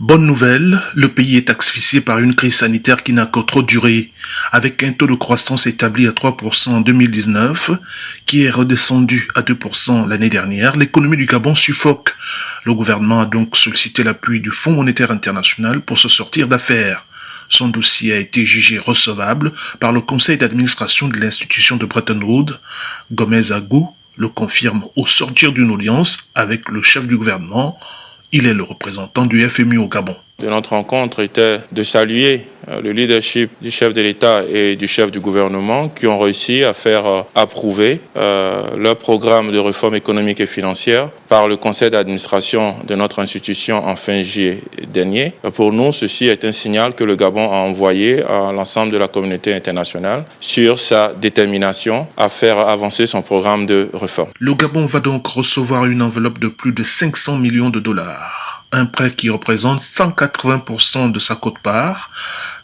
Bonne nouvelle, le pays est asphyxié par une crise sanitaire qui n'a que trop duré, avec un taux de croissance établi à 3% en 2019, qui est redescendu à 2% l'année dernière. L'économie du Gabon suffoque. Le gouvernement a donc sollicité l'appui du Fonds monétaire international pour se sortir d'affaires. Son dossier a été jugé recevable par le conseil d'administration de l'institution de Bretton Woods. Gomez Agou le confirme au sortir d'une audience avec le chef du gouvernement. Il est le représentant du FMI au Gabon. De notre rencontre était de saluer le leadership du chef de l'État et du chef du gouvernement qui ont réussi à faire approuver leur programme de réforme économique et financière par le conseil d'administration de notre institution en fin juillet dernier. Pour nous, ceci est un signal que le Gabon a envoyé à l'ensemble de la communauté internationale sur sa détermination à faire avancer son programme de réforme. Le Gabon va donc recevoir une enveloppe de plus de 500 millions de dollars. Un prêt qui représente 180% de sa quote-part.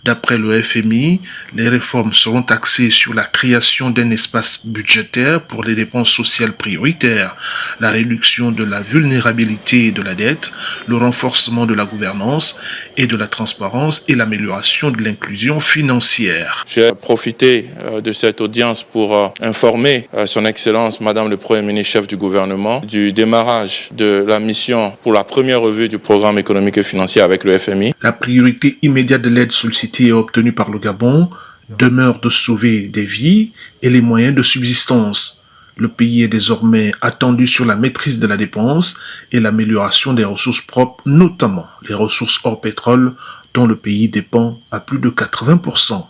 D'après le FMI, les réformes seront axées sur la création d'un espace budgétaire pour les dépenses sociales prioritaires, la réduction de la vulnérabilité de la dette, le renforcement de la gouvernance et de la transparence et l'amélioration de l'inclusion financière. J'ai profité de cette audience pour informer son Excellence Madame le Premier ministre chef du gouvernement du démarrage de la mission pour la première revue du programme économique et financier avec le FMI. La priorité immédiate de l'aide sollicitée et obtenue par le Gabon demeure de sauver des vies et les moyens de subsistance. Le pays est désormais attendu sur la maîtrise de la dépense et l'amélioration des ressources propres, notamment les ressources hors pétrole dont le pays dépend à plus de 80%.